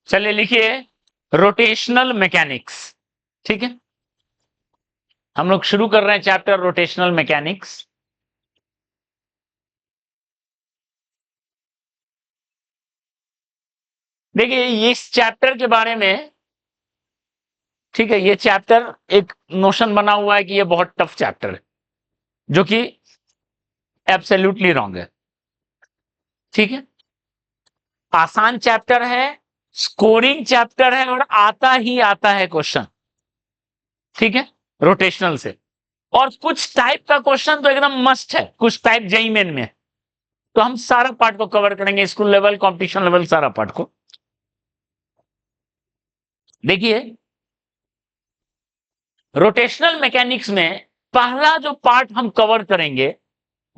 चलिए लिखिए rotational mechanics. ठीक है, हम लोग शुरू कर रहे हैं चैप्टर रोटेशनल मैकेनिक्स। देखिए इस चैप्टर के बारे में, ठीक है, ये चैप्टर एक नोशन बना हुआ है कि ये बहुत टफ चैप्टर है, जो कि एब्सोल्युटली रॉन्ग है। ठीक है, आसान चैप्टर है, स्कोरिंग चैप्टर है और आता ही आता है क्वेश्चन। ठीक है, रोटेशनल से। और कुछ टाइप का क्वेश्चन तो एकदम मस्ट है, कुछ टाइप जेईई मेन में। तो हम सारा पार्ट को कवर करेंगे, स्कूल लेवल, कंपटीशन लेवल, सारा पार्ट को। देखिए रोटेशनल मैकेनिक्स में पहला जो पार्ट हम कवर करेंगे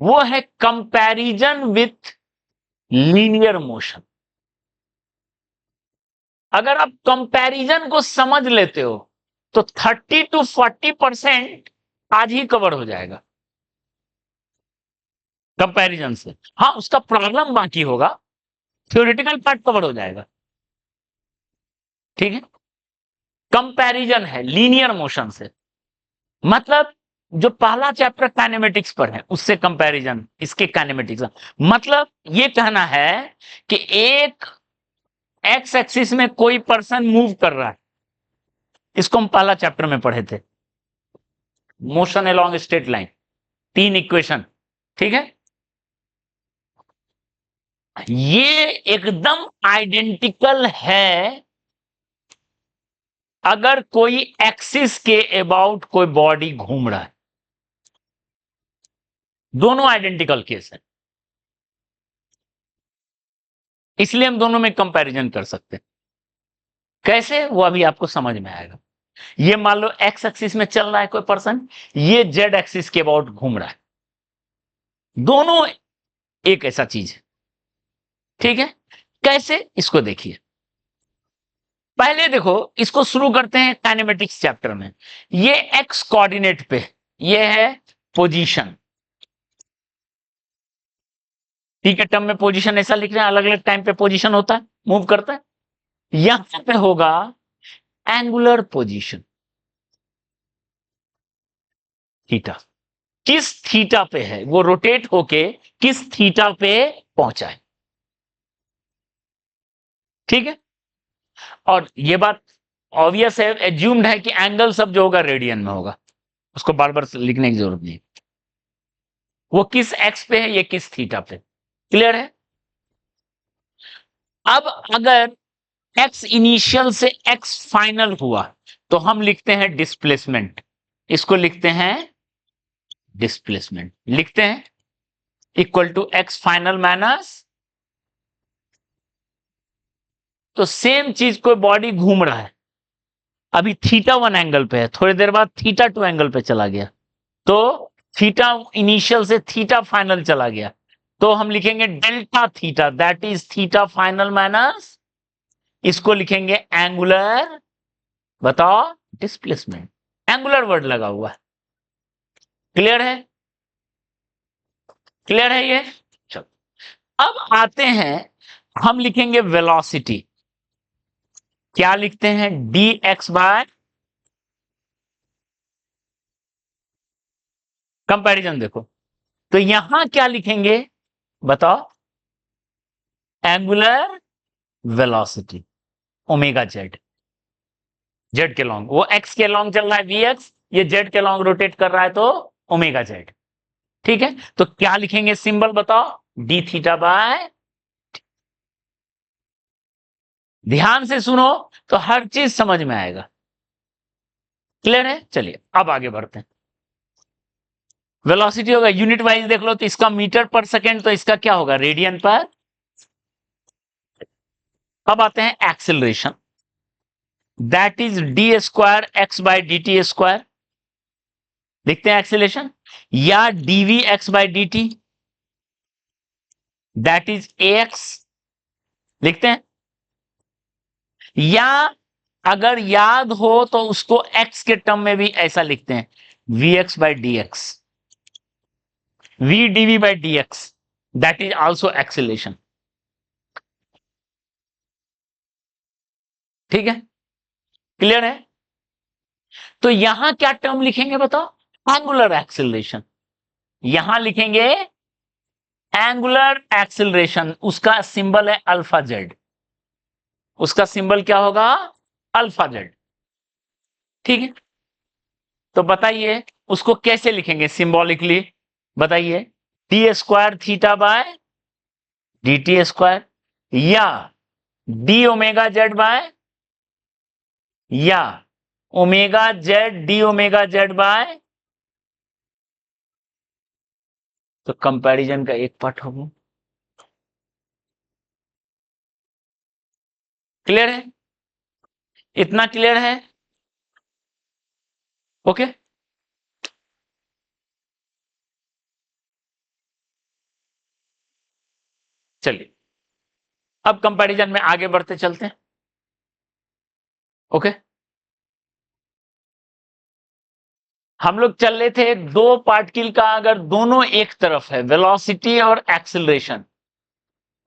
वो है कंपैरिजन विथ लीनियर मोशन। अगर आप कंपैरिजन को समझ लेते हो तो 30 to 40% आज ही कवर हो जाएगा कंपैरिजन से। हाँ, उसका प्रॉब्लम बाकी होगा, थ्योरेटिकल पार्ट कवर हो जाएगा। ठीक है, कंपैरिजन है लीनियर मोशन से, मतलब जो पहला चैप्टर काइनेमेटिक्स पर है उससे कंपैरिजन इसके काइनेमेटिक्स। मतलब ये कहना है कि एक एक्स एक्सिस में कोई पर्सन मूव कर रहा है, इसको हम पहला चैप्टर में पढ़े थे, motion along straight line, 3 equation. ठीक है, ये एकदम आइडेंटिकल है अगर कोई एक्सिस के अबाउट कोई बॉडी घूम रहा है। दोनों आइडेंटिकल केस है, इसलिए हम दोनों में कंपैरिजन कर सकते हैं। कैसे, वो अभी आपको समझ में आएगा। ये मान लो एक्स एक्सिस में चल रहा है कोई पर्सन, ये जेड एक्सिस के अबाउट घूम रहा है, दोनों एक ऐसा चीज है। ठीक है, कैसे, इसको देखिए। पहले देखो, इसको शुरू करते हैं काइनेमेटिक्स चैप्टर में। ये एक्स कोऑर्डिनेट पे, ये है पोजीशन। ठीक है, टर्म में पोजीशन ऐसा लिख रहे हैं, अलग अलग टाइम पे पोजीशन होता है, मूव करता है। यहां पे होगा एंगुलर पोजीशन थीटा, किस थीटा पे है वो, रोटेट होके किस थीटा पे पहुंचा है। ठीक है, और ये बात ऑब्वियस है, एज्यूम्ड है कि एंगल सब जो होगा रेडियन में होगा, उसको बार बार लिखने की जरूरत नहीं। वो किस एक्स पे है, ये किस थीटा पे। क्लियर है। अब अगर एक्स इनिशियल से एक्स फाइनल हुआ तो हम लिखते हैं डिस्प्लेसमेंट, इसको लिखते हैं डिस्प्लेसमेंट, लिखते हैं equal to x final minus, तो सेम चीज कोई बॉडी घूम रहा है, अभी थीटा 1 एंगल पे है, थोड़ी देर बाद थीटा 2 एंगल पे चला गया, तो थीटा इनिशियल से थीटा फाइनल चला गया, तो हम लिखेंगे delta theta, that is theta final minus, इसको लिखेंगे एंगुलर, बताओ, डिस्प्लेसमेंट। एंगुलर वर्ड लगा हुआ है। क्लियर है, क्लियर है ये। चलो अब आते हैं, हम लिखेंगे वेलोसिटी। क्या लिखते हैं, डी एक्स बाय, कंपैरिजन देखो, तो यहां क्या लिखेंगे बताओ, angular velocity omega Z, Z के लॉन्ग, वो एक्स के लॉन्ग चल रहा है वी एक्स, ये जेड के लॉन्ग रोटेट कर रहा है तो ओमेगा जेड। ठीक है, तो क्या लिखेंगे सिंबल बताओ, डी थीटा बाय, ध्यान से सुनो तो हर चीज समझ में आएगा। क्लियर है, चलिए अब आगे बढ़ते हैं। वेलोसिटी होगा यूनिट वाइज, देख लो तो इसका मीटर पर सेकेंड, तो इसका क्या होगा, रेडियन पर। अब आते हैं acceleration, that is d square x by d t square, लिखते हैं एक्सेलरेशन, या d v x by d t, that is a x, लिखते हैं, या अगर याद हो तो उसको एक्स के टर्म में भी ऐसा लिखते हैं, v x by d x, v d v by d x, that is also acceleration. ठीक है, क्लियर है? तो यहां क्या टर्म लिखेंगे बताओ? Angular acceleration. यहां लिखेंगे एंगुलर एक्सिलरेशन, उसका सिंबल है अल्फा जेड। उसका सिंबल क्या होगा? Alpha z. ठीक है, तो बताइए उसको कैसे लिखेंगे सिंबॉलिकली? बताइए, t square theta by d t square, या डी ओमेगा जेड बाय, या omega z d omega z by. तो कंपैरिजन का एक पार्ट होगा। क्लियर है? इतना क्लियर है? ओके, चलिए अब कंपैरिजन में आगे बढ़ते चलते हैं। ओके, हम लोग चल रहे थे दो पार्टिकल का, अगर दोनों एक तरफ है, वेलोसिटी और एक्सिलरेशन,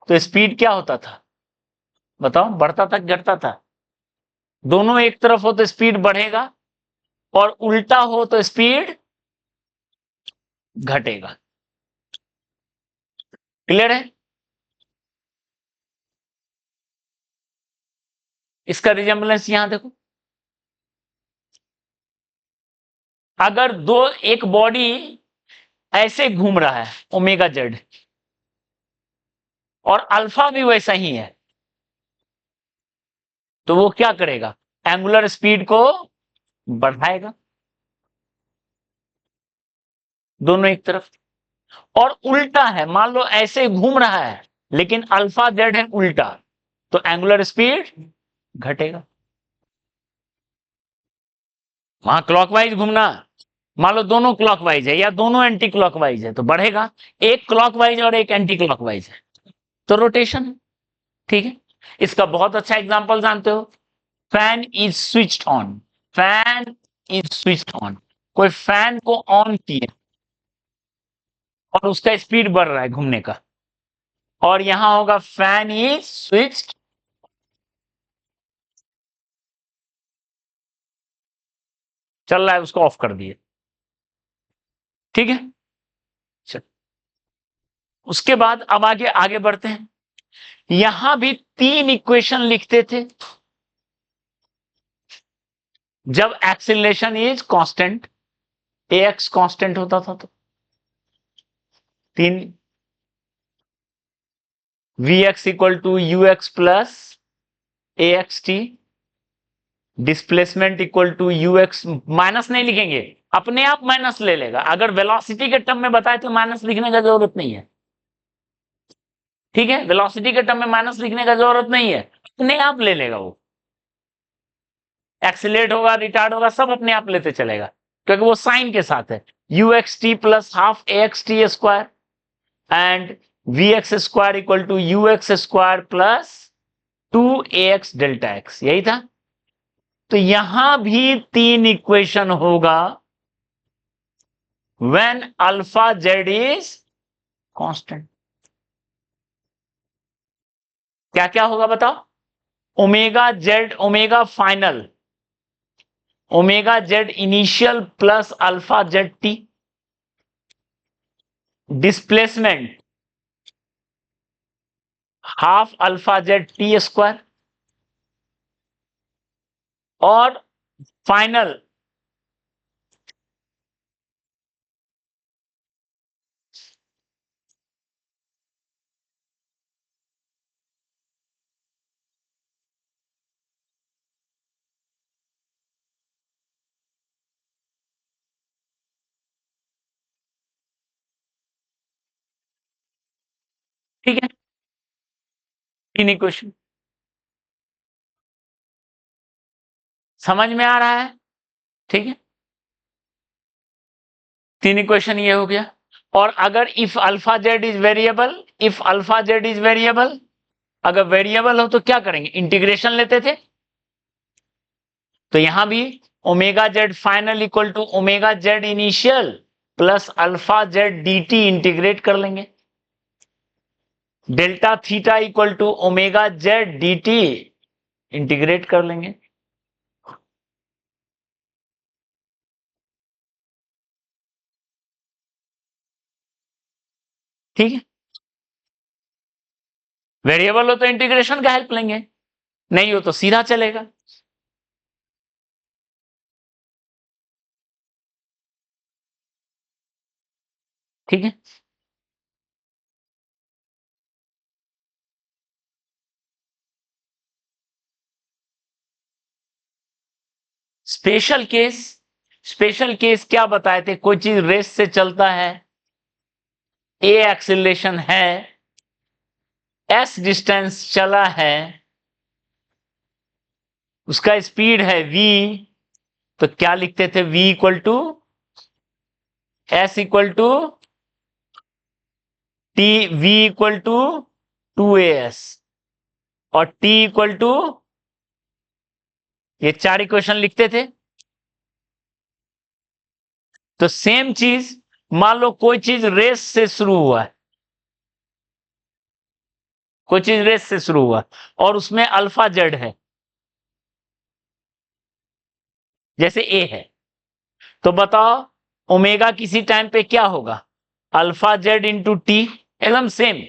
तो स्पीड क्या होता था? बताओ, बढ़ता था कि घटता था? दोनों एक तरफ हो तो स्पीड बढ़ेगा, और उल्टा हो तो स्पीड घटेगा। क्लियर है? इसका रिजेंबलेंस यहां देखो, अगर दो, एक बॉडी ऐसे घूम रहा है ओमेगा जेड, और अल्फा भी वैसा ही है, तो वो क्या करेगा? एंगुलर स्पीड को बढ़ाएगा, दोनों एक तरफ। और उल्टा है, मान लो ऐसे घूम रहा है लेकिन अल्फा जेड है उल्टा, तो एंगुलर स्पीड घटेगा। वहां क्लॉकवाइज घूमना, मान लो दोनों क्लॉकवाइज है या दोनों एंटी क्लॉकवाइज है तो बढ़ेगा, एक क्लॉकवाइज और एक एंटी क्लॉकवाइज है तो रोटेशन है। ठीक है, इसका बहुत अच्छा एग्जांपल जानते हो, fan is switched on. Fan is switched on, कोई फैन को ऑन किए और उसका स्पीड बढ़ रहा है घूमने का, और यहां होगा फैन इज स्विच्ड, चल रहा है, उसको ऑफ कर दिए। ठीक है, चल, उसके बाद अब आगे आगे बढ़ते हैं। यहां भी तीन इक्वेशन लिखते थे जब acceleration is constant, a x constant होता था तो तीन, v x equal to u x plus a x t, displacement equal to u x, minus नहीं लिखेंगे, अपने आप माइनस ले लेगा, अगर वेलोसिटी के टर्म में बताए तो माइनस लिखने का जरूरत नहीं है। ठीक है, वेलोसिटी के टर्म में माइनस लिखने का जरूरत नहीं है, अपने आप ले लेगा वो, एक्सीलरेट होगा, रिटार्ड होगा, सब अपने आप लेते चलेगा, क्योंकि वो साइन के साथ है, u x t plus half a x t square and v x square equal to u x square plus two a x delta x, यही था। तो यहां भी तीन इक्वेशन होगा when alpha z is constant. क्या क्या होगा बताओ? Omega z, omega final, omega z initial plus alpha z t, displacement half alpha z t square, और फाइनल ठीक है, तीन इक्वेशन समझ में आ रहा है? ठीक है, तीन इक्वेशन ये हो गया। और अगर if alpha z is variable, if alpha z is variable, अगर वेरिएबल हो तो क्या करेंगे? इंटीग्रेशन लेते थे, तो यहां भी omega z final equal to omega z initial plus alpha z d t integrate कर लेंगे, delta theta equal to omega z d t integrate कर लेंगे। ठीक है, वेरिएबल हो तो इंटीग्रेशन का हेल्प लेंगे, नहीं हो तो सीधा चलेगा। ठीक है, स्पेशल केस, स्पेशल केस क्या बताए थे? कोई चीज रेस से चलता है, ए एक्सीलरेशन है, एस डिस्टेंस चला है, उसका स्पीड है v, तो क्या लिखते थे? v equal to s equal to t, v equal to 2as और t इक्वल टू, ये चार इक्वेशन लिखते थे। तो सेम चीज, मान लो कोई चीज रेस से शुरू हुआ है, कोई चीज रेस से शुरू हुआ और उसमें अल्फा जेड है, जैसे ए है, तो बताओ ओमेगा किसी टाइम पे क्या होगा? अल्फा जेड इंटू टी, एकदम सेम।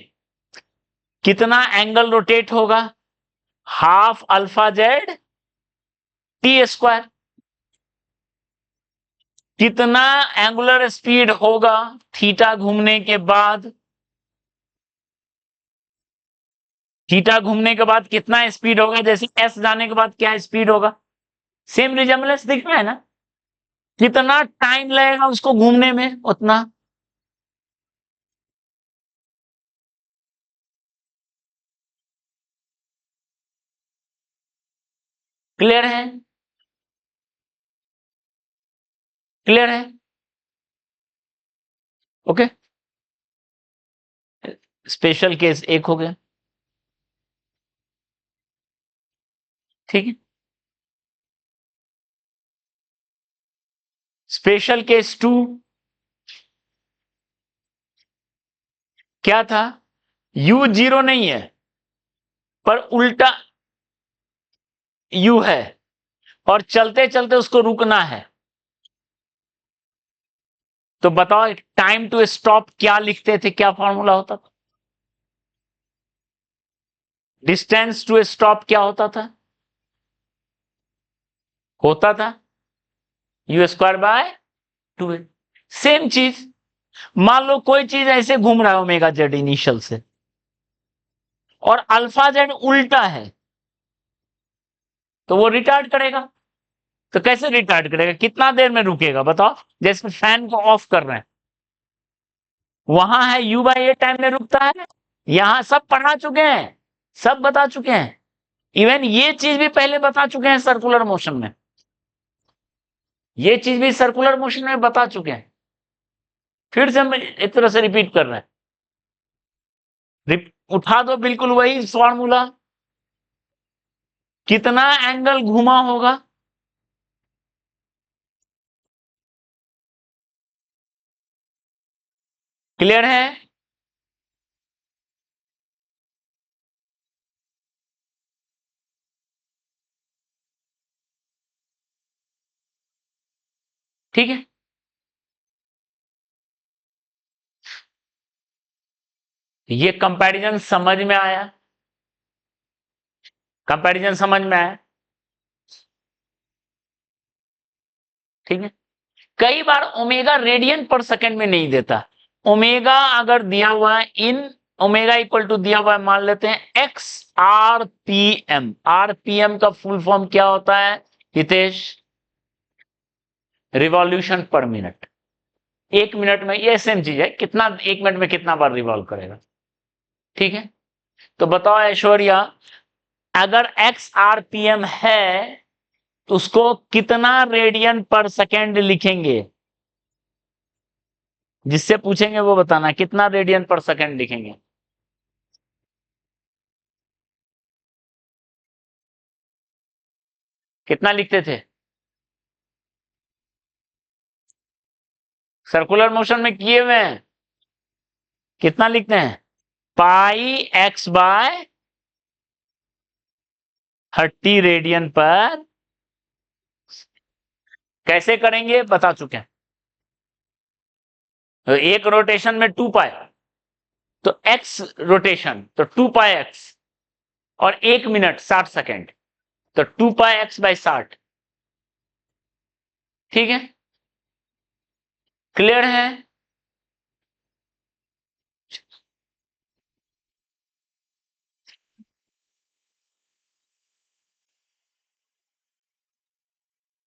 कितना एंगल रोटेट होगा? Half alpha z t square. कितना एंगुलर स्पीड होगा थीटा घूमने के बाद? थीटा घूमने के बाद कितना स्पीड होगा? जैसे एस जाने के बाद क्या स्पीड होगा? सेम रिजेम्बलेंस दिख रहा है ना? कितना टाइम लगेगा उसको घूमने में, उतना। क्लियर है? क्लियर है? ओके, स्पेशल केस एक हो गया। ठीक है, स्पेशल केस टू क्या था? u जीरो नहीं है, पर उल्टा u है और चलते चलते उसको रुकना है। तो बताओ टाइम टू स्टॉप क्या लिखते थे? क्या फॉर्मूला होता था? डिस्टेंस टू स्टॉप क्या होता था? होता था you square by 2a। Same चीज, मान लो कोई चीज ऐसे घूम रहा है ओमेगा जेड इनिशियल से, और अल्फा जेड उल्टा है, तो वो रिटार्ड करेगा। तो कैसे रिटार्ड करेगा? कितना देर में रुकेगा बताओ? जैसे फैन को ऑफ कर रहे हैं, वहां है u बाई ए टाइम में रुकता है, यहां सब पढ़ा चुके हैं, सब बता चुके हैं। इवन ये चीज भी पहले बता चुके हैं सर्कुलर मोशन में, ये चीज भी सर्कुलर मोशन में बता चुके हैं। फिर से हम एक तरह से रिपीट कर रहे हैं। उठा दो बिल्कुल वही फॉर्मूला, कितना एंगल घुमा होगा? क्लियर है? ठीक है, ये कंपैरिजन समझ में आया? कंपैरिजन समझ में आया? ठीक है, कई बार ओमेगा रेडियन पर सेकंड में नहीं देता। ओमेगा अगर दिया हुआ है इन, ओमेगा इक्वल टू दिया हुआ है, मान लेते हैं एक्स आरपीएम। आरपीएम का फुल फॉर्म क्या होता है हितेश? Revolution per minute. एक मिनट में, ये सेम चीज है, कितना एक मिनट में कितना बार रिवॉल्व करेगा। ठीक है, तो बताओ ऐश्वर्या, अगर एक्स आरपीएम है तो उसको कितना रेडियन पर सेकेंड लिखेंगे? जिससे पूछेंगे वो बताना कितना रेडियन पर सेकेंड लिखेंगे। कितना लिखते थे? सर्कुलर मोशन में किए हुए हैं, कितना लिखते हैं? पाई एक्स बाय 30 रेडियन पर। कैसे करेंगे बता चुके हैं। तो एक रोटेशन में 2 पाई, तो एक्स रोटेशन तो 2 पाई एक्स, और 1 मिनट 60 सेकेंड, तो 2 पाई एक्स बाई 60। ठीक है, क्लियर है।